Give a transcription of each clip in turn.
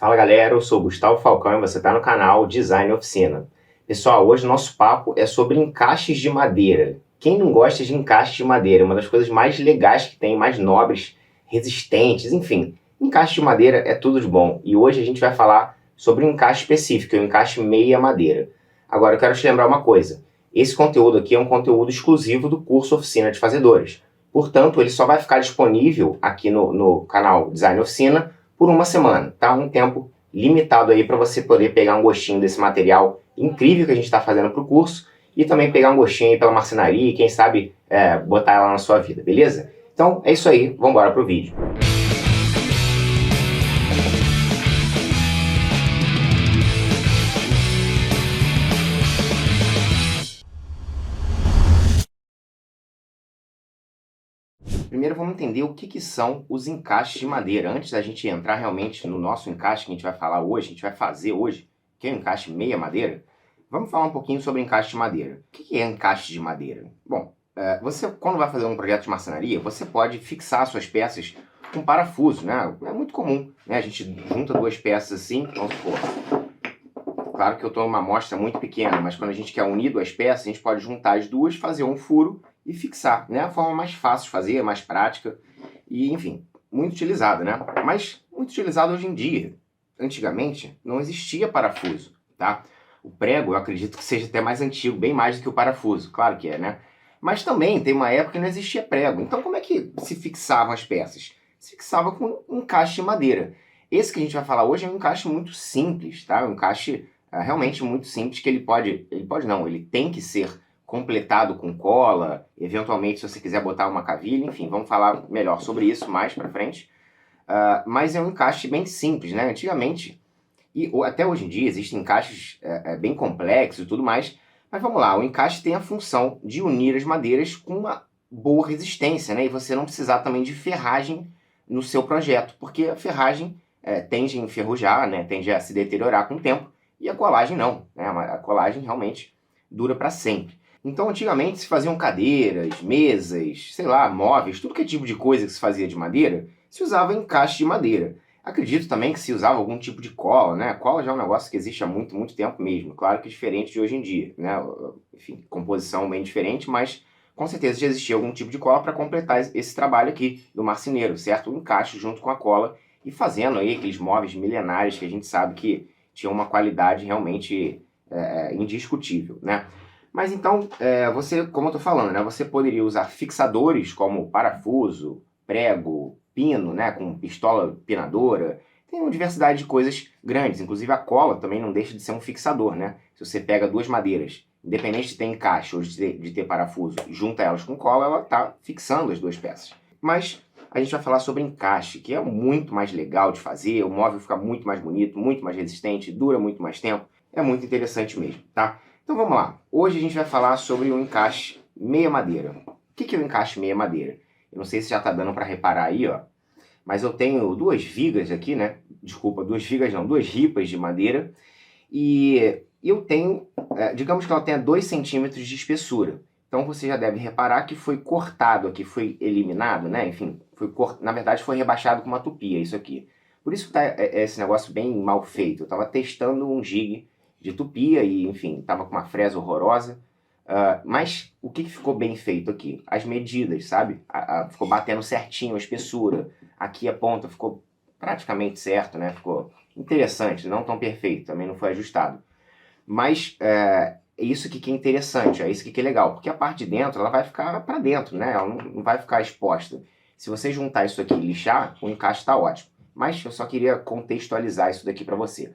Fala galera, eu sou o Gustavo Falcão e você está no canal Design Oficina. Pessoal, hoje o nosso papo é sobre encaixes de madeira. Quem não gosta de encaixes de madeira? É uma das coisas mais legais que tem, mais nobres, resistentes, enfim. Encaixe de madeira é tudo de bom. E hoje a gente vai falar sobre um encaixe específico, o encaixe meia madeira. Agora eu quero te lembrar uma coisa. Esse conteúdo aqui é um conteúdo exclusivo do curso Oficina de Fazedores. Portanto, ele só vai ficar disponível aqui no canal Design Oficina por uma semana, tá? Um tempo limitado aí para você poder pegar um gostinho desse material incrível que a gente está fazendo para o curso e também pegar um gostinho aí pela marcenaria e quem sabe botar ela na sua vida, beleza? Então é isso aí, vamos embora pro vídeo. Primeiro vamos entender o que são os encaixes de madeira. Antes da gente entrar realmente no nosso encaixe que a gente vai falar hoje, a gente vai fazer hoje, que é o encaixe meia madeira, vamos falar um pouquinho sobre encaixe de madeira. O que é encaixe de madeira? Bom, você quando vai fazer um projeto de marcenaria, você pode fixar suas peças com parafuso, né? É muito comum, né? A gente junta duas peças assim, vamos supor. Claro que eu estou uma amostra muito pequena, mas quando a gente quer unir duas peças, a gente pode juntar as duas, fazer um furo e fixar, né? A forma mais fácil de fazer, mais prática e, enfim, muito utilizada, né? Mas muito utilizada hoje em dia. Antigamente não existia parafuso, tá? O prego, eu acredito que seja até mais antigo, bem mais do que o parafuso, claro que é, né? Mas também tem uma época que não existia prego. Então como é que se fixavam as peças? Se fixava com um encaixe de madeira. Esse que a gente vai falar hoje é um encaixe muito simples, tá? Um encaixe realmente muito simples que ele tem que ser completado com cola, eventualmente se você quiser botar uma cavilha, enfim, vamos falar melhor sobre isso mais pra frente. Mas é um encaixe bem simples, né? Antigamente, e até hoje em dia, existem encaixes bem complexos e tudo mais, mas vamos lá, o encaixe tem a função de unir as madeiras com uma boa resistência, né? E você não precisar também de ferragem no seu projeto, porque a ferragem tende a enferrujar, né? Tende a se deteriorar com o tempo, e a colagem não, né? A colagem realmente dura para sempre. Então, antigamente se faziam cadeiras, mesas, sei lá, móveis, tudo que é tipo de coisa que se fazia de madeira, se usava encaixe de madeira. Acredito também que se usava algum tipo de cola, né? Cola já é um negócio que existe há muito, muito tempo mesmo. Claro que diferente de hoje em dia, né? Enfim, composição bem diferente, mas com certeza já existia algum tipo de cola para completar esse trabalho aqui do marceneiro, certo? O encaixe junto com a cola e fazendo aí aqueles móveis milenares que a gente sabe que tinham uma qualidade realmente indiscutível, né? Mas então, você, como eu estou falando, né, você poderia usar fixadores como parafuso, prego, pino, né, com pistola pinadora. Tem uma diversidade de coisas grandes, inclusive a cola também não deixa de ser um fixador, né? Se você pega duas madeiras, independente de ter encaixe ou de ter parafuso, junta elas com cola, ela está fixando as duas peças. Mas a gente vai falar sobre encaixe, que é muito mais legal de fazer, o móvel fica muito mais bonito, muito mais resistente, dura muito mais tempo, é muito interessante mesmo, tá? Então vamos lá, hoje a gente vai falar sobre o encaixe meia madeira. O que é o encaixe meia madeira? Eu não sei se já está dando para reparar aí, ó, mas eu tenho duas vigas aqui, né? Desculpa, duas vigas não, duas ripas de madeira. E eu tenho, digamos que ela tenha 2 centímetros de espessura. Então você já deve reparar que foi cortado aqui, foi eliminado, né? Enfim, na verdade foi rebaixado com uma tupia isso aqui. Por isso que tá esse negócio bem mal feito. Eu estava testando um jig de tupia e, enfim, estava com uma fresa horrorosa. Mas o que ficou bem feito aqui? As medidas, sabe? Ficou batendo certinho a espessura. Aqui a ponta ficou praticamente certo, né? Ficou interessante, não tão perfeito, também não foi ajustado. Mas isso que é interessante, é isso que é legal, porque a parte de dentro ela vai ficar para dentro, né? Ela não vai ficar exposta. Se você juntar isso aqui e lixar, o encaixe está ótimo. Mas eu só queria contextualizar isso daqui para você.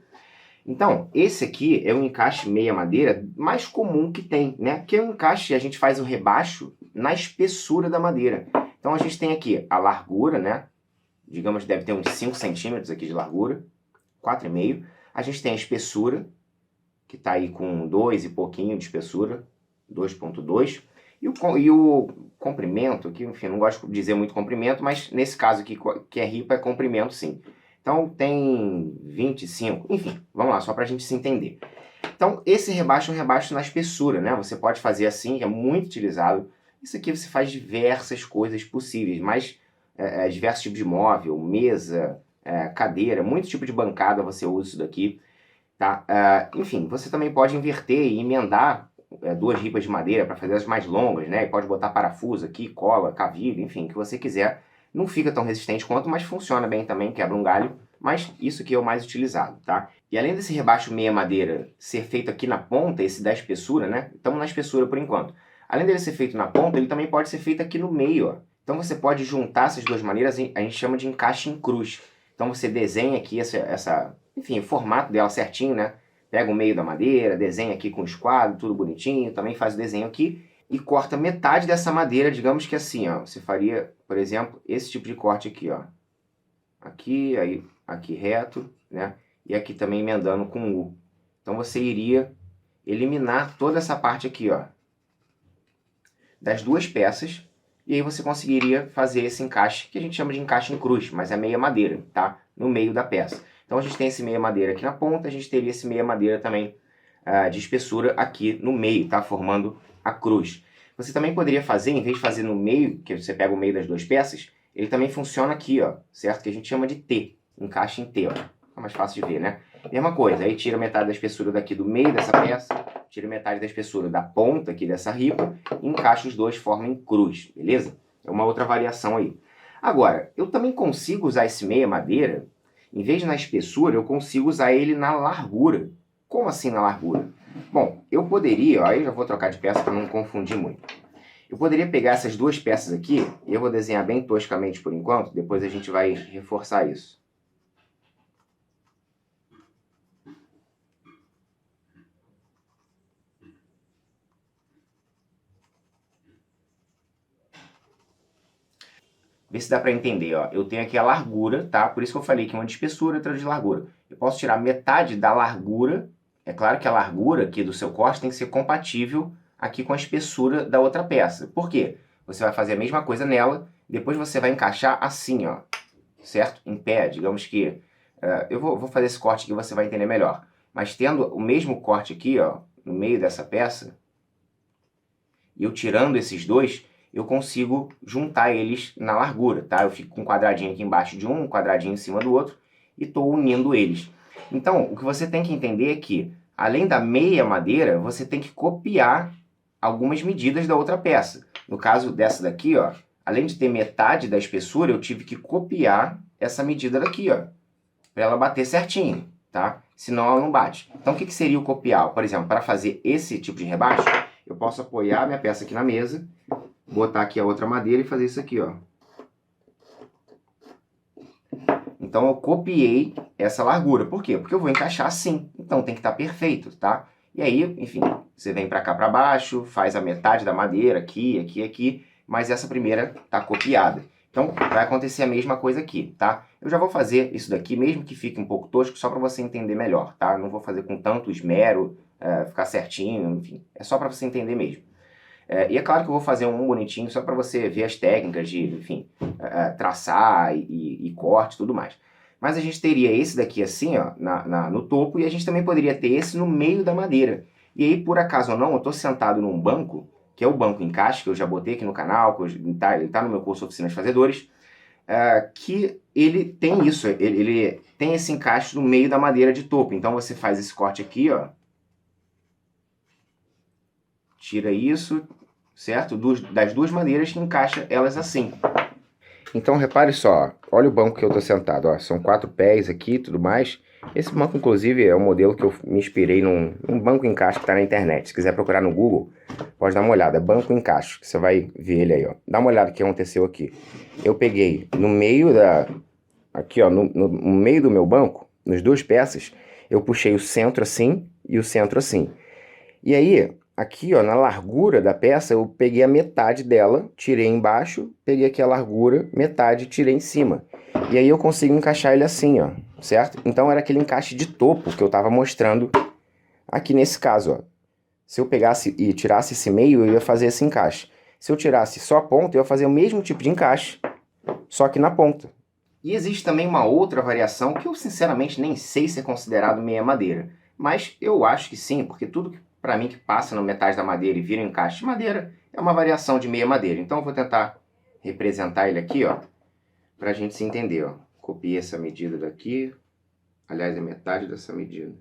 Então, esse aqui é um encaixe meia madeira mais comum que tem, né? Que é um encaixe, a gente faz o rebaixo na espessura da madeira. Então a gente tem aqui a largura, né? Digamos que deve ter uns 5 centímetros aqui de largura, 4,5. A gente tem a espessura, que está aí com 2 e pouquinho de espessura, 2,2. E o comprimento, que enfim, não gosto de dizer muito comprimento, mas nesse caso aqui, que é ripa, é comprimento sim. Então tem 25, enfim, vamos lá, só para a gente se entender. Então esse rebaixo é um rebaixo na espessura, né? Você pode fazer assim, é muito utilizado. Isso aqui você faz diversas coisas possíveis, mas diversos tipos de móvel, mesa, cadeira, muito tipo de bancada você usa isso daqui, tá? Enfim, você também pode inverter e emendar duas ripas de madeira para fazer as mais longas, né? E pode botar parafuso aqui, cola, cavilho, enfim, o que você quiser. Não fica tão resistente quanto, mas funciona bem também, quebra um galho. Mas isso aqui é o mais utilizado, tá? E além desse rebaixo meia madeira ser feito aqui na ponta, esse da espessura, né? Estamos na espessura por enquanto. Além dele ser feito na ponta, ele também pode ser feito aqui no meio, ó. Então você pode juntar essas duas maneiras, a gente chama de encaixe em cruz. Então você desenha aqui enfim, o formato dela certinho, né? Pega o meio da madeira, desenha aqui com esquadro, tudo bonitinho, também faz o desenho aqui e corta metade dessa madeira, digamos que assim, ó. Você faria, por exemplo, esse tipo de corte aqui, ó. Aqui, aí, aqui reto, né? E aqui também emendando com U. Então você iria eliminar toda essa parte aqui, ó, das duas peças, e aí você conseguiria fazer esse encaixe, que a gente chama de encaixe em cruz, mas é meia madeira, tá? No meio da peça. Então a gente tem esse meia madeira aqui na ponta, a gente teria esse meia madeira também de espessura aqui no meio, tá? Formando a cruz. Você também poderia fazer, em vez de fazer no meio, que você pega o meio das duas peças, ele também funciona aqui, ó, certo? Que a gente chama de T, encaixe em T, ó. É mais fácil de ver, né? Mesma coisa, aí tira metade da espessura daqui do meio dessa peça, tira metade da espessura da ponta aqui dessa ripa, e encaixa os dois, formam cruz, beleza? É uma outra variação aí. Agora, eu também consigo usar esse meia madeira, em vez de na espessura, eu consigo usar ele na largura. Como assim na largura? Bom, eu poderia, ó, aí eu já vou trocar de peça para não confundir muito. Eu poderia pegar essas duas peças aqui, e eu vou desenhar bem toscamente por enquanto, depois a gente vai reforçar isso. Vê se dá para entender, ó. Eu tenho aqui a largura, tá? Por isso que eu falei que uma de espessura e outra de largura. Eu posso tirar metade da largura. É claro que a largura aqui do seu corte tem que ser compatível aqui com a espessura da outra peça. Por quê? Você vai fazer a mesma coisa nela, depois você vai encaixar assim, ó. Certo? Em pé, digamos que... eu vou fazer esse corte aqui, você vai entender melhor. Mas tendo o mesmo corte aqui, ó, no meio dessa peça, e eu tirando esses dois, eu consigo juntar eles na largura, tá? Eu fico com um quadradinho aqui embaixo de um quadradinho em cima do outro, e estou unindo eles. Então, o que você tem que entender é que, além da meia madeira, você tem que copiar algumas medidas da outra peça. No caso dessa daqui, ó, além de ter metade da espessura, eu tive que copiar essa medida daqui, ó, para ela bater certinho, tá? Senão ela não bate. Então, o que seria o copiar? Por exemplo, para fazer esse tipo de rebaixo, eu posso apoiar minha peça aqui na mesa, botar aqui a outra madeira e fazer isso aqui, ó. Então eu copiei essa largura. Por quê? Porque eu vou encaixar assim. Então tem que estar perfeito, tá? E aí, enfim, você vem para cá para baixo, faz a metade da madeira aqui, aqui, aqui, mas essa primeira tá copiada. Então vai acontecer a mesma coisa aqui, tá? Eu já vou fazer isso daqui, mesmo que fique um pouco tosco, só para você entender melhor, tá? Não vou fazer com tanto esmero, ficar certinho, enfim. É só para você entender mesmo. E é claro que eu vou fazer um bonitinho só para você ver as técnicas de, enfim, traçar e corte e tudo mais. Mas a gente teria esse daqui assim, ó, no topo, e a gente também poderia ter esse no meio da madeira. E aí, por acaso ou não, eu estou sentado num banco, que é o banco encaixe, que eu já botei aqui no canal, que ele tá no meu curso Oficinas Fazedores, que ele tem isso, ele tem esse encaixe no meio da madeira de topo. Então você faz esse corte aqui, ó, tira isso, certo? Das duas maneiras que encaixa elas assim. Então repare só, olha o banco que eu estou sentado, ó, são 4 pés aqui e tudo mais. Esse banco, inclusive, é um modelo que eu me inspirei num banco encaixe que está na internet. Se quiser procurar no Google, pode dar uma olhada, é banco encaixe, que você vai ver ele aí, ó. Dá uma olhada no que aconteceu aqui. Eu peguei no meio aqui, ó, no meio do meu banco, nas duas peças, eu puxei o centro assim e o centro assim. E aí, aqui, ó, na largura da peça, eu peguei a metade dela, tirei embaixo, peguei aqui a largura, metade, tirei em cima. E aí eu consigo encaixar ele assim, ó, certo? Então era aquele encaixe de topo que eu estava mostrando aqui nesse caso, ó. Se eu pegasse e tirasse esse meio, eu ia fazer esse encaixe. Se eu tirasse só a ponta, eu ia fazer o mesmo tipo de encaixe, só que na ponta. E existe também uma outra variação que eu sinceramente nem sei se é considerado meia madeira. Mas eu acho que sim, porque tudo que para mim que passa na metade da madeira e vira um encaixe de madeira, é uma variação de meia madeira. Então eu vou tentar representar ele aqui, ó, pra gente se entender, ó. Copiei essa medida daqui. Aliás, é metade dessa medida.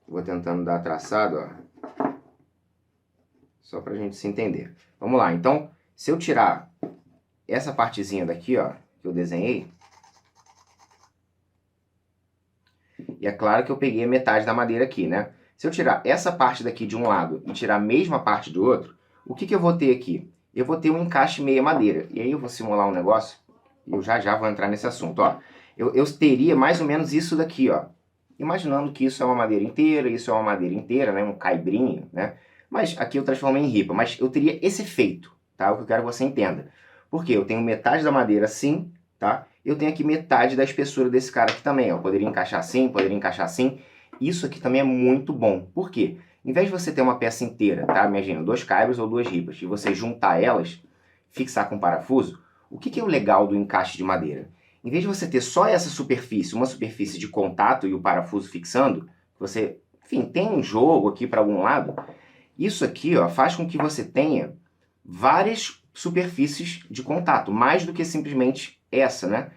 Vou tentando dar a traçada, ó. Só pra gente se entender. Vamos lá, então, se eu tirar essa partezinha daqui, ó, que eu desenhei, e é claro que eu peguei a metade da madeira aqui, né? Se eu tirar essa parte daqui de um lado e tirar a mesma parte do outro, o que eu vou ter aqui? Eu vou ter um encaixe meia madeira. E aí eu vou simular um negócio, e eu já vou entrar nesse assunto, ó. Eu teria mais ou menos isso daqui, ó. Imaginando que isso é uma madeira inteira, isso é uma madeira inteira, né? Um caibrinho, né? Mas aqui eu transformei em ripa. Mas eu teria esse efeito, tá? O que eu quero que você entenda. Porque eu tenho metade da madeira assim, tá? Eu tenho aqui metade da espessura desse cara aqui também, ó. Poderia encaixar assim, poderia encaixar assim. Isso aqui também é muito bom. Por quê? Em vez de você ter uma peça inteira, tá? Imagina, 2 caibros ou 2 ripas, e você juntar elas, fixar com parafuso, o que é o legal do encaixe de madeira? Em vez de você ter só essa superfície, uma superfície de contato e o parafuso fixando, você, enfim, tem um jogo aqui para algum lado, isso aqui, ó, faz com que você tenha várias superfícies de contato, mais do que simplesmente essa, né?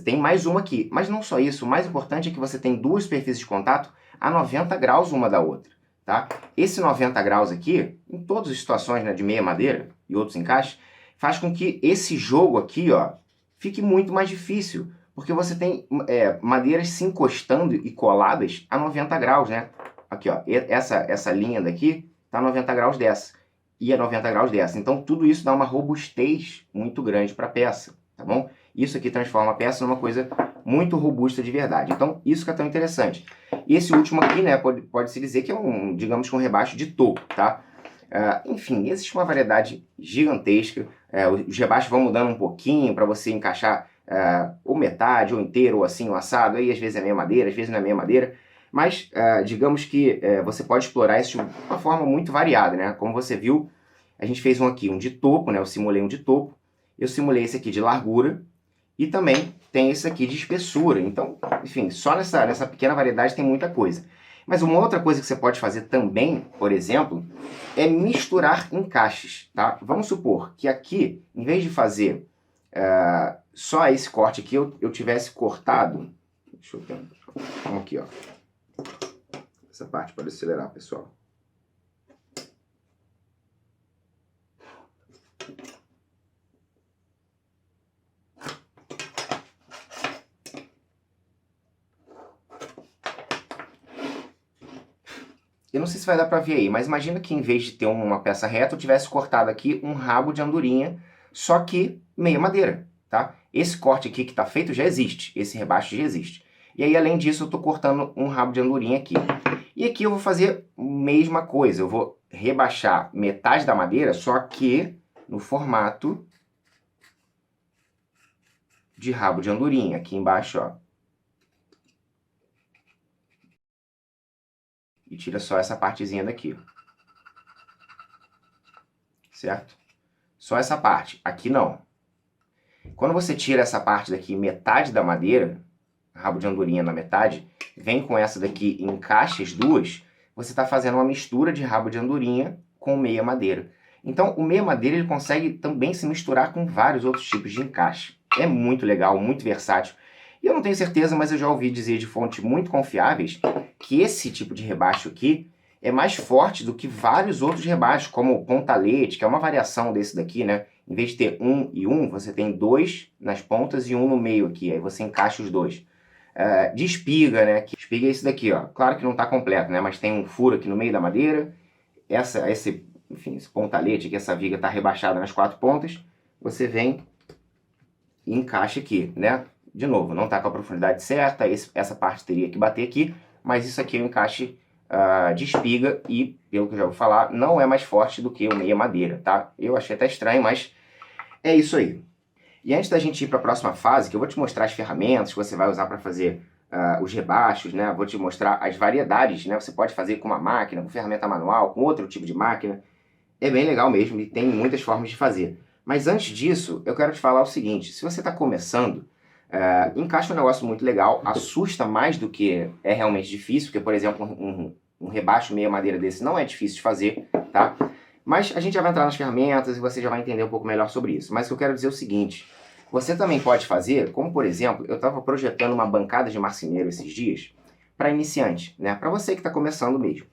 Tem mais uma aqui, mas não só isso, o mais importante é que você tem 2 superfícies de contato a 90 graus uma da outra, tá? Esse 90 graus aqui, em todas as situações, né, de meia madeira e outros encaixes, faz com que esse jogo aqui, ó, fique muito mais difícil, porque você tem madeiras se encostando e coladas a 90 graus, né? Aqui, ó, essa linha daqui tá a 90 graus dessa e a 90 graus dessa. Então, tudo isso dá uma robustez muito grande para a peça, tá bom? Isso aqui transforma a peça numa coisa muito robusta de verdade. Então, isso que é tão interessante. E esse último aqui, né, pode-se dizer que é digamos que um rebaixo de topo, tá? Enfim, existe uma variedade gigantesca. Os rebaixos vão mudando um pouquinho para você encaixar ou metade, ou inteiro, ou assim, ou assado. Aí, às vezes é meia madeira, às vezes não é meia madeira. Mas, digamos que você pode explorar isso de uma forma muito variada, né? Como você viu, a gente fez um de topo, né? Eu simulei um de topo. Eu simulei esse aqui de largura. E também tem esse aqui de espessura. Então, enfim, só nessa pequena variedade tem muita coisa. Mas uma outra coisa que você pode fazer também, por exemplo, é misturar encaixes, tá? Vamos supor que aqui, em vez de fazer só esse corte aqui, eu tivesse cortado... Deixa eu ver. Vamos aqui, ó. Essa parte pode acelerar, pessoal. Eu não sei se vai dar pra ver aí, mas imagina que em vez de ter uma peça reta, eu tivesse cortado aqui um rabo de andorinha, só que meia madeira, tá? Esse corte aqui que tá feito já existe, esse rebaixo já existe. E aí, além disso, eu tô cortando um rabo de andorinha aqui. E aqui eu vou fazer a mesma coisa, eu vou rebaixar metade da madeira, só que no formato de rabo de andorinha, aqui embaixo, ó. E tira só essa partezinha daqui, certo? Só essa parte, aqui não. Quando você tira essa parte daqui, metade da madeira, rabo de andorinha na metade, vem com essa daqui e encaixa as duas, você está fazendo uma mistura de rabo de andorinha com meia madeira. Então, o meia madeira ele consegue também se misturar com vários outros tipos de encaixe. É muito legal, muito versátil. E eu não tenho certeza, mas eu já ouvi dizer de fontes muito confiáveis que esse tipo de rebaixo aqui é mais forte do que vários outros rebaixos, como o pontalete, que é uma variação desse daqui, né? Em vez de ter um e um, você tem 2 nas pontas e um no meio aqui, aí você encaixa os dois. De espiga, né? Espiga é esse daqui, ó. Claro que não está completo, né? Mas tem um furo aqui no meio da madeira. Esse pontalete aqui, essa viga está rebaixada nas 4 pontas. Você vem e encaixa aqui, né? De novo, não está com a profundidade certa, essa parte teria que bater aqui, mas isso aqui é um encaixe de espiga e, pelo que eu já vou falar, não é mais forte do que o meia madeira, tá? Eu achei até estranho, mas é isso aí. E antes da gente ir para a próxima fase, que eu vou te mostrar as ferramentas que você vai usar para fazer os rebaixos, né? Vou te mostrar as variedades, né? Você pode fazer com uma máquina, com ferramenta manual, com outro tipo de máquina. É bem legal mesmo e tem muitas formas de fazer. Mas antes disso, eu quero te falar o seguinte, se você está começando, encaixa um negócio muito legal, assusta mais do que é realmente difícil, porque, por exemplo, um rebaixo meia madeira desse não é difícil de fazer, tá? Mas a gente já vai entrar nas ferramentas e você já vai entender um pouco melhor sobre isso. Mas o que eu quero dizer é o seguinte, Você também pode fazer, como por exemplo, eu estava projetando uma bancada de marceneiro esses dias para iniciante, né? Para você que está começando mesmo.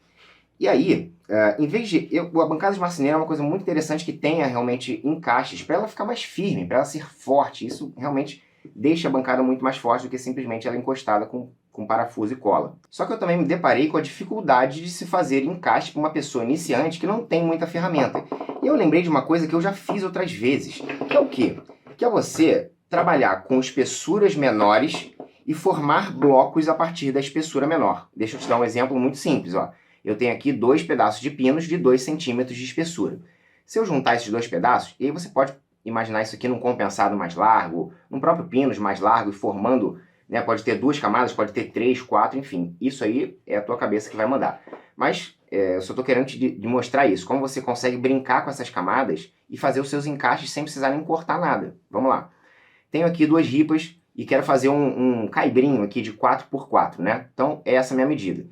E aí, em vez de... a bancada de marceneiro é uma coisa muito interessante que tenha realmente encaixes para ela ficar mais firme, para ela ser forte. Isso realmente deixa a bancada muito mais forte do que simplesmente ela encostada com parafuso e cola. Só que eu também me deparei com a dificuldade de se fazer encaixe para uma pessoa iniciante que não tem muita ferramenta. E eu lembrei de uma coisa que eu já fiz outras vezes, que é o quê? Que é você trabalhar com espessuras menores e formar blocos a partir da espessura menor. Deixa eu te dar um exemplo muito simples, ó. Eu tenho aqui 2 pedaços de pinos de 2 centímetros de espessura. Se eu juntar esses 2 pedaços, e aí você pode imaginar isso aqui num compensado mais largo, num próprio pinos mais largo e formando, né, pode ter 2 camadas, pode ter 3, 4, enfim. Isso aí é a tua cabeça que vai mandar. Mas eu só estou querendo te mostrar isso, como você consegue brincar com essas camadas e fazer os seus encaixes sem precisar nem cortar nada. Vamos lá. Tenho aqui 2 ripas e quero fazer um caibrinho aqui de 4x4, né? Então, essa é a minha medida.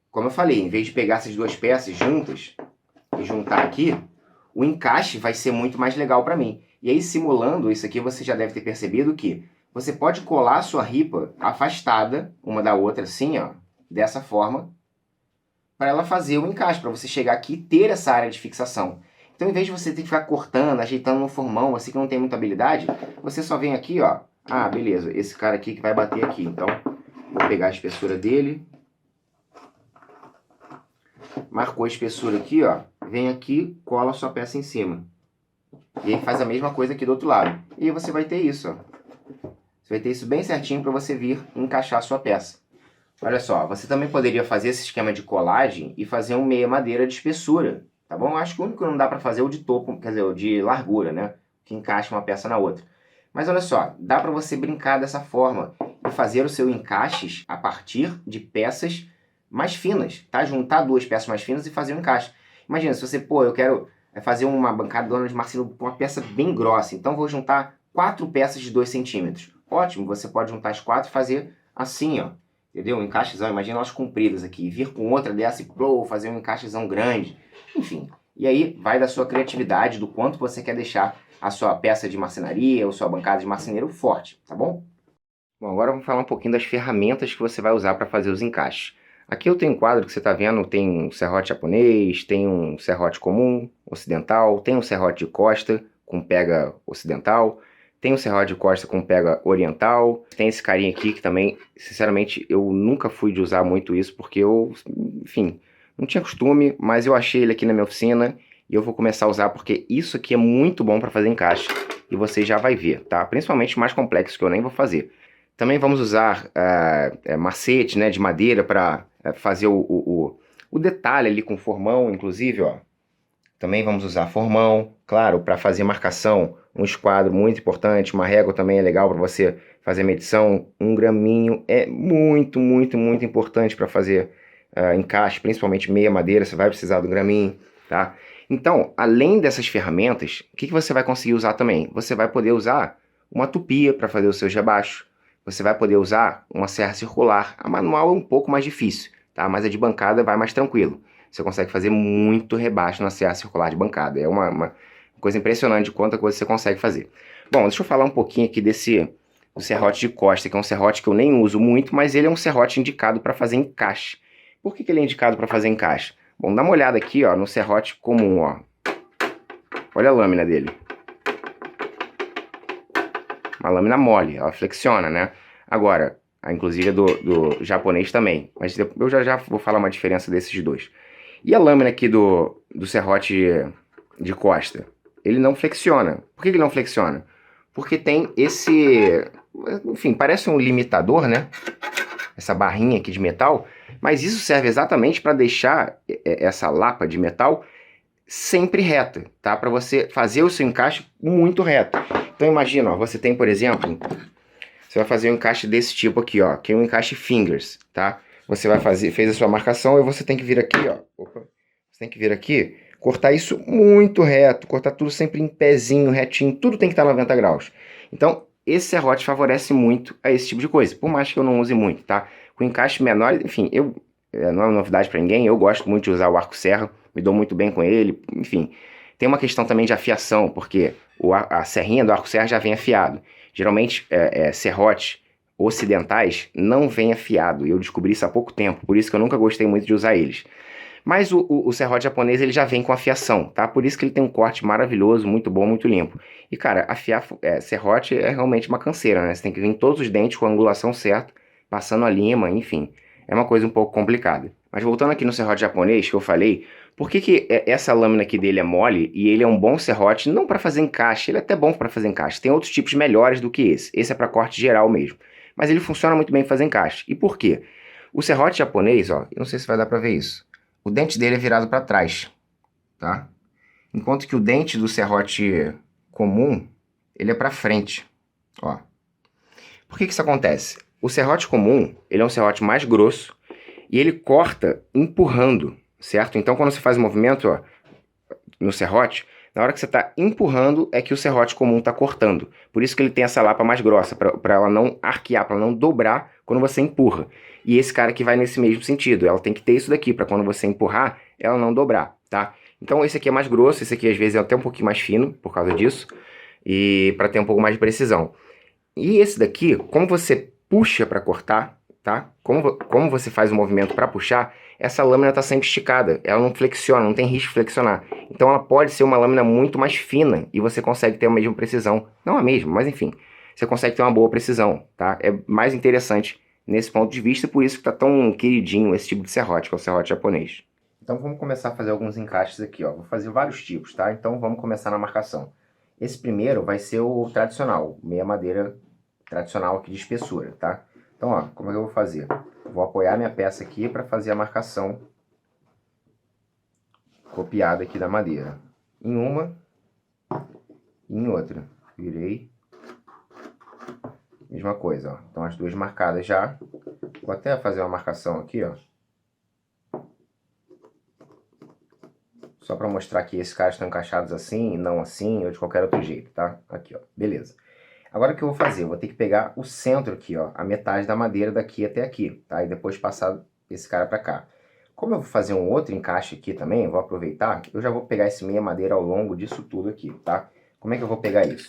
Como eu falei, em vez de pegar essas 2 peças juntas e juntar aqui, o encaixe vai ser muito mais legal para mim. E aí, simulando isso aqui, você já deve ter percebido que você pode colar a sua ripa afastada uma da outra, assim, ó, dessa forma, para ela fazer o encaixe, para você chegar aqui e ter essa área de fixação. Então, em vez de você ter que ficar cortando, ajeitando no formão, assim que não tem muita habilidade, você só vem aqui, ó. Ah, beleza, esse cara aqui que vai bater aqui. Então, vou pegar a espessura dele. Marcou a espessura aqui, ó. Vem aqui, cola a sua peça em cima. E aí faz a mesma coisa aqui do outro lado. E aí você vai ter isso, ó. Você vai ter isso bem certinho para você vir encaixar a sua peça. Olha só, você também poderia fazer esse esquema de colagem e fazer um meia madeira de espessura, tá bom? Acho que o único que não dá para fazer é o de topo, quer dizer, o de largura, né? Que encaixa uma peça na outra. Mas olha só, dá para você brincar dessa forma e fazer o seu encaixes a partir de peças mais finas, tá? Juntar 2 peças mais finas e fazer um encaixe. Imagina, se você, pô, eu quero fazer uma bancada de marceneiro com uma peça bem grossa, então vou juntar 4 peças de 2 centímetros. Ótimo, você pode juntar as 4 e fazer assim, ó. Entendeu? Um encaixezão, imagina elas compridas aqui, vir com outra dessa e pô, fazer um encaixezão grande. Enfim, e aí vai da sua criatividade, do quanto você quer deixar a sua peça de marcenaria ou sua bancada de marceneiro forte, tá bom? Bom, agora vamos falar um pouquinho das ferramentas que você vai usar para fazer os encaixes. Aqui eu tenho um quadro que você está vendo, tem um serrote japonês, tem um serrote comum, ocidental, tem um serrote de costa com pega ocidental, tem um serrote de costa com pega oriental, tem esse carinha aqui que também, sinceramente, eu nunca fui de usar muito isso porque eu, enfim, não tinha costume, mas eu achei ele aqui na minha oficina e eu vou começar a usar porque isso aqui é muito bom para fazer encaixe e você já vai ver, tá? Principalmente mais complexo que eu nem vou fazer. Também vamos usar macete, né, de madeira para fazer o detalhe ali com formão, inclusive, ó. Também vamos usar formão, claro, para fazer marcação, um esquadro muito importante, uma régua também é legal para você fazer medição, um graminho é muito, muito, muito importante para fazer encaixe, principalmente meia madeira, você vai precisar do graminho, tá? Então, além dessas ferramentas, o que você vai conseguir usar também? Você vai poder usar uma tupia para fazer os seus rebaixos, você vai poder usar uma serra circular, a manual é um pouco mais difícil, tá? Mas a de bancada vai mais tranquilo. Você consegue fazer muito rebaixo na serra circular de bancada. É uma coisa impressionante de quanta coisa você consegue fazer. Bom, deixa eu falar um pouquinho aqui do serrote de costa, que é um serrote que eu nem uso muito, mas ele é um serrote indicado para fazer encaixe. Por que ele é indicado para fazer encaixe? Bom, dá uma olhada aqui, ó, no serrote comum, ó. Olha a lâmina dele. Uma lâmina mole, ela flexiona, né? Agora, inclusive é do japonês também, mas eu já vou falar uma diferença desses dois. E a lâmina aqui do serrote de costa? Ele não flexiona. Por que ele não flexiona? Porque tem esse... Enfim, parece um limitador, né? Essa barrinha aqui de metal. Mas isso serve exatamente para deixar essa lapa de metal sempre reta, tá? Para você fazer o seu encaixe muito reto. Então imagina, ó, você tem, por exemplo... Você vai fazer um encaixe desse tipo aqui, ó. Que é um encaixe fingers, tá? Você vai fazer, fez a sua marcação e você tem que vir aqui, ó. Opa. Você tem que vir aqui, cortar isso muito reto, cortar tudo sempre em pezinho, retinho, tudo tem que estar 90 graus. Então, esse serrote favorece muito a esse tipo de coisa, por mais que eu não use muito, tá? Com encaixe menor, enfim, não é uma novidade para ninguém, eu gosto muito de usar o arco serra, me dou muito bem com ele, enfim. Tem uma questão também de afiação, porque a serrinha do arco serra já vem afiado. Geralmente, serrotes ocidentais não vem afiado, e eu descobri isso há pouco tempo, por isso que eu nunca gostei muito de usar eles. Mas o serrote japonês ele já vem com afiação, tá? Por isso que ele tem um corte maravilhoso, muito bom, muito limpo. E cara, afiar serrote é realmente uma canseira, né? Você tem que vir em todos os dentes com a angulação certa, passando a lima, enfim. É uma coisa um pouco complicada. Mas voltando aqui no serrote japonês que eu falei, por que que essa lâmina aqui dele é mole e ele é um bom serrote, não para fazer encaixe, ele é até bom para fazer encaixe. Tem outros tipos melhores do que esse. Esse é para corte geral mesmo. Mas ele funciona muito bem para fazer encaixe. E por quê? O serrote japonês, ó, eu não sei se vai dar para ver isso. O dente dele é virado para trás, tá? Enquanto que o dente do serrote comum, ele é para frente, ó. Por que que isso acontece? O serrote comum, ele é um serrote mais grosso e ele corta empurrando, certo? Então, quando você faz o movimento, ó, no serrote, na hora que você está empurrando é que o serrote comum está cortando. Por isso que ele tem essa lapa mais grossa, para ela não arquear, para não dobrar quando você empurra. E esse cara aqui vai nesse mesmo sentido. Ela tem que ter isso daqui, para quando você empurrar, ela não dobrar, tá? Então esse aqui é mais grosso, esse aqui às vezes é até um pouquinho mais fino, por causa disso. E para ter um pouco mais de precisão. E esse daqui, como você puxa para cortar, tá? Como você faz o movimento para puxar, essa lâmina está sempre esticada, ela não flexiona, não tem risco de flexionar. Então ela pode ser uma lâmina muito mais fina e você consegue ter a mesma precisão. Não a mesma, mas enfim, você consegue ter uma boa precisão, tá? É mais interessante nesse ponto de vista, por isso que está tão queridinho esse tipo de serrote, que é o serrote japonês. Então vamos começar a fazer alguns encaixes aqui, ó. Vou fazer vários tipos, tá? Então vamos começar na marcação. Esse primeiro vai ser o tradicional, meia madeira tradicional aqui de espessura, tá? Então, ó, como é que eu vou fazer? Vou apoiar minha peça aqui para fazer a marcação copiada aqui da madeira. Em uma e em outra. Virei. Mesma coisa, ó. Então as duas marcadas já. Vou até fazer uma marcação aqui, ó. Só para mostrar que esses caras estão encaixados assim, não assim, ou de qualquer outro jeito, tá? Aqui, ó. Beleza. Agora o que eu vou fazer? Eu vou ter que pegar o centro aqui, ó. A metade da madeira daqui até aqui, tá? E depois passar esse cara para cá. Como eu vou fazer um outro encaixe aqui também, eu vou aproveitar, eu já vou pegar esse meia madeira ao longo disso tudo aqui, tá? Como é que eu vou pegar isso?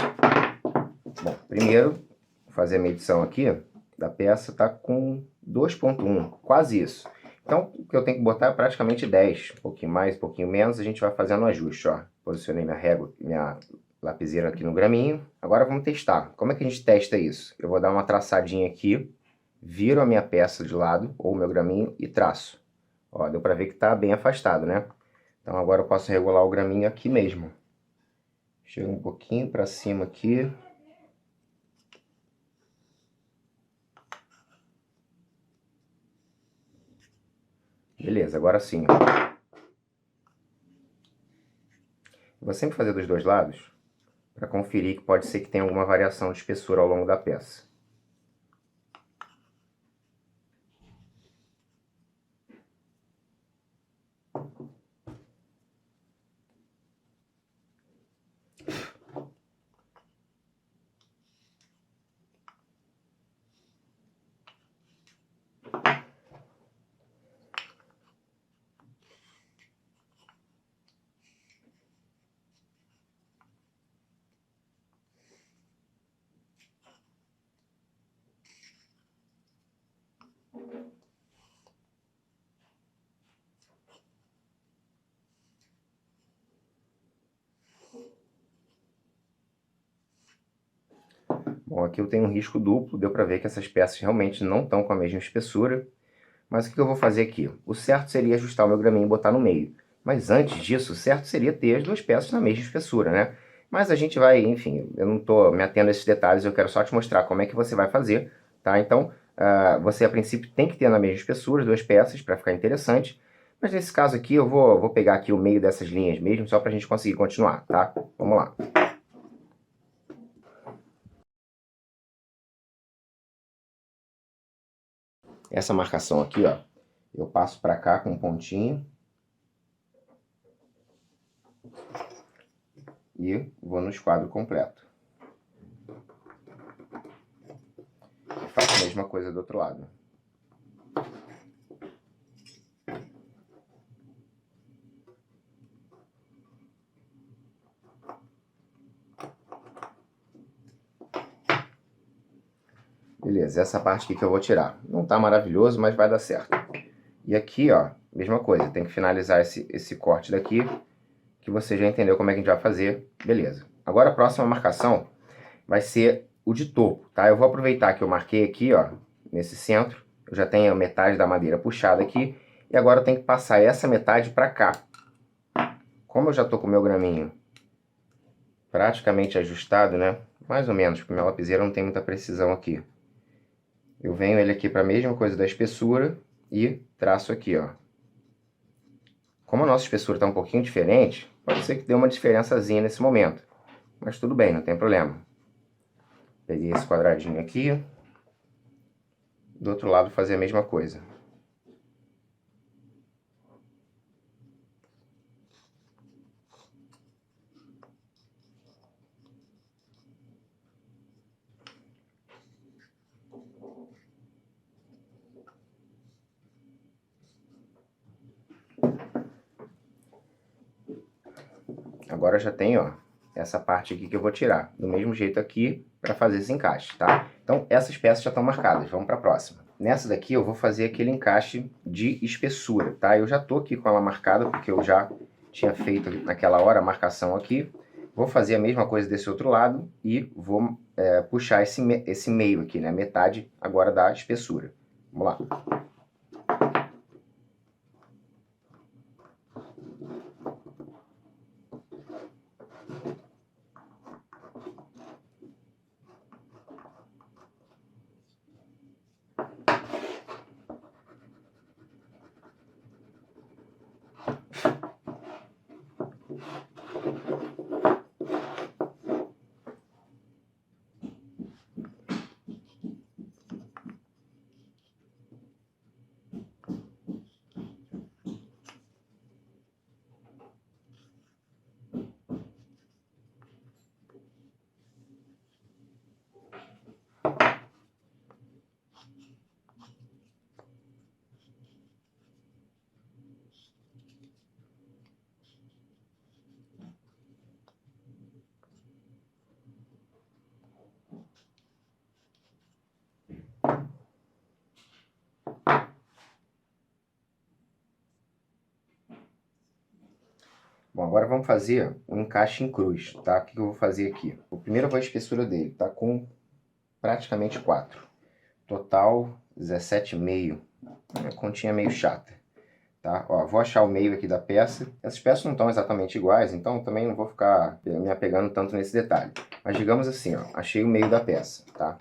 Bom, primeiro, vou fazer a medição aqui da peça, tá com 2,1, quase isso. Então, o que eu tenho que botar é praticamente 10, um pouquinho mais, um pouquinho menos, a gente vai fazendo o ajuste, ó. Posicionei minha régua, minha lapiseira aqui no graminho. Agora vamos testar. Como é que a gente testa isso? Eu vou dar uma traçadinha aqui, viro a minha peça de lado, ou o meu graminho, e traço. Ó, deu pra ver que tá bem afastado, né? Então agora eu posso regular o graminho aqui mesmo. Chego um pouquinho pra cima aqui. Beleza, agora sim, ó. Vou sempre fazer dos dois lados, para conferir que pode ser que tenha alguma variação de espessura ao longo da peça. Bom, aqui eu tenho um risco duplo, deu para ver que essas peças realmente não estão com a mesma espessura. Mas o que eu vou fazer aqui? O certo seria ajustar o meu graminho e botar no meio. Mas antes disso, o certo seria ter as duas peças na mesma espessura, né? Mas a gente vai, enfim, eu não estou me atendo a esses detalhes, eu quero só te mostrar como é que você vai fazer, tá? Então, você a princípio tem que ter na mesma espessura as duas peças para ficar interessante. Mas nesse caso aqui, eu vou pegar aqui o meio dessas linhas mesmo, só para a gente conseguir continuar, tá? Vamos lá. Essa marcação aqui, ó, eu passo para cá com um pontinho. E vou no esquadro completo. E faço a mesma coisa do outro lado. Beleza, essa parte aqui que eu vou tirar. Não tá maravilhoso, mas vai dar certo. E aqui, ó, mesma coisa. Tem que finalizar esse corte daqui, que você já entendeu como é que a gente vai fazer. Beleza. Agora a próxima marcação vai ser o de topo, tá? Eu vou aproveitar que eu marquei aqui, ó, nesse centro. Eu já tenho a metade da madeira puxada aqui. E agora eu tenho que passar essa metade para cá. Como eu já tô com o meu graminho praticamente ajustado, né? Mais ou menos, porque minha lapiseira não tem muita precisão aqui. Eu venho ele aqui para a mesma coisa da espessura e traço aqui, ó. Como a nossa espessura está um pouquinho diferente, pode ser que dê uma diferençazinha nesse momento. Mas tudo bem, não tem problema. Peguei esse quadradinho aqui. Do outro lado fazer a mesma coisa. Agora já tem, ó, essa parte aqui que eu vou tirar. Do mesmo jeito aqui, para fazer esse encaixe, tá? Então, essas peças já estão marcadas. Vamos para a próxima. Nessa daqui eu vou fazer aquele encaixe de espessura, tá? Eu já tô aqui com ela marcada, porque eu já tinha feito naquela hora a marcação aqui. Vou fazer a mesma coisa desse outro lado e vou puxar esse meio aqui, né? Metade agora da espessura. Vamos lá. Bom, agora vamos fazer um encaixe em cruz, tá? O que eu vou fazer aqui? O primeiro eu vou a espessura dele, tá com praticamente 4. Total 17,5. Uma continha meio chata, tá? Ó, vou achar o meio aqui da peça. Essas peças não estão exatamente iguais, então também não vou ficar me apegando tanto nesse detalhe. Mas digamos assim, ó, achei o meio da peça, tá?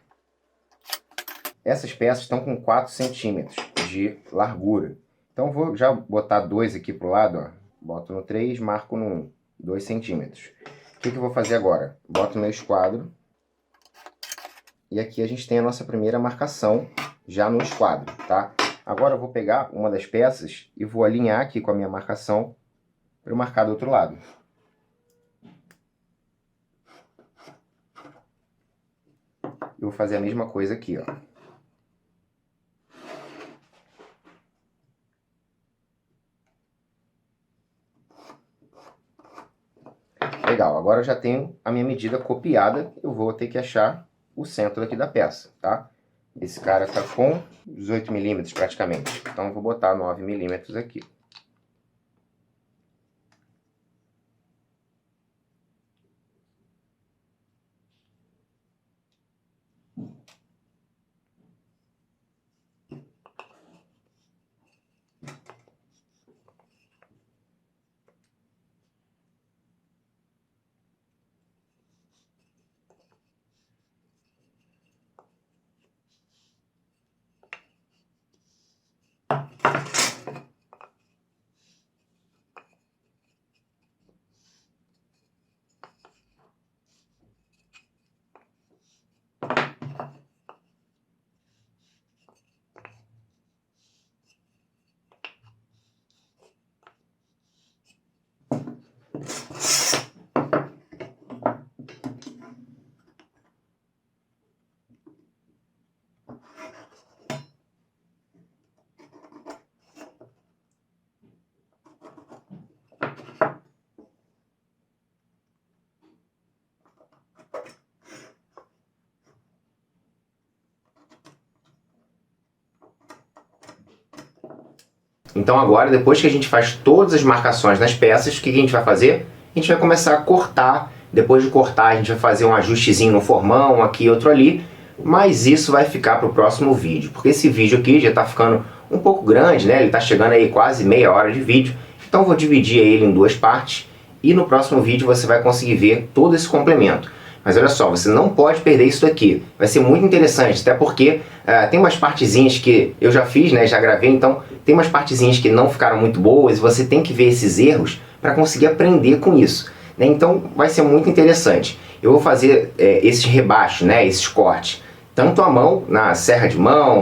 Essas peças estão com 4 centímetros de largura. Então vou já botar 2 aqui pro lado, ó. Boto no 3, marco no 1, 2 centímetros. O que eu vou fazer agora? Boto no meu esquadro. E aqui a gente tem a nossa primeira marcação já no esquadro, tá? Agora eu vou pegar uma das peças e vou alinhar aqui com a minha marcação para eu marcar do outro lado. Eu vou fazer a mesma coisa aqui, ó. Legal, agora eu já tenho a minha medida copiada, eu vou ter que achar o centro aqui da peça, tá? Esse cara tá com 18 milímetros praticamente, então eu vou botar 9 milímetros aqui. Então agora, depois que a gente faz todas as marcações nas peças, o que a gente vai fazer? A gente vai começar a cortar. Depois de cortar, a gente vai fazer um ajustezinho no formão, aqui e outro ali. Mas isso vai ficar para o próximo vídeo, porque esse vídeo aqui já está ficando um pouco grande, né? Ele está chegando aí quase meia hora de vídeo. Então eu vou dividir ele em duas partes e no próximo vídeo você vai conseguir ver todo esse complemento. Mas olha só, você não pode perder isso daqui. Vai ser muito interessante, até porque tem umas partezinhas que eu já fiz, né? Já gravei, então tem umas partezinhas que não ficaram muito boas e você tem que ver esses erros para conseguir aprender com isso, né? Então vai ser muito interessante. Eu vou fazer esses rebaixos, né? Esses cortes, tanto à mão, na serra de mão,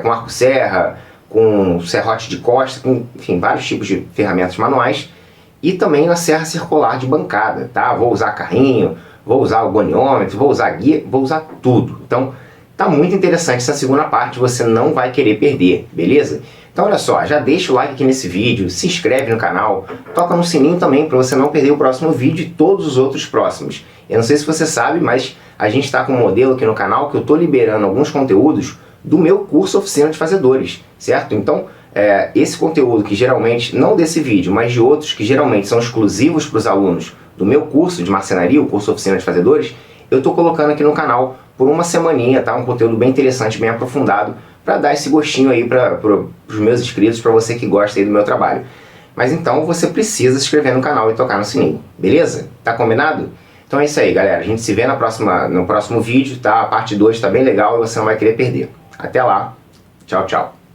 com arco-serra, com serrote de costa, com, enfim, vários tipos de ferramentas manuais, e também na serra circular de bancada, tá? Vou usar carrinho, vou usar o goniômetro, vou usar guia, vou usar tudo. Então, tá muito interessante essa segunda parte, você não vai querer perder, beleza? Então, olha só, já deixa o like aqui nesse vídeo, se inscreve no canal, toca no sininho também para você não perder o próximo vídeo e todos os outros próximos. Eu não sei se você sabe, mas a gente está com um modelo aqui no canal que eu estou liberando alguns conteúdos do meu curso Oficina de Fazedores, certo? Então, esse conteúdo que geralmente, não desse vídeo, mas de outros que geralmente são exclusivos para os alunos do meu curso de marcenaria, o curso Oficina de Fazedores, eu estou colocando aqui no canal por uma semaninha, tá? Um conteúdo bem interessante, bem aprofundado, para dar esse gostinho aí para os meus inscritos, para você que gosta aí do meu trabalho. Mas então você precisa se inscrever no canal e tocar no sininho, beleza? Tá combinado? Então é isso aí, galera. A gente se vê no próximo vídeo, tá? A parte 2 tá bem legal e você não vai querer perder. Até lá. Tchau, tchau.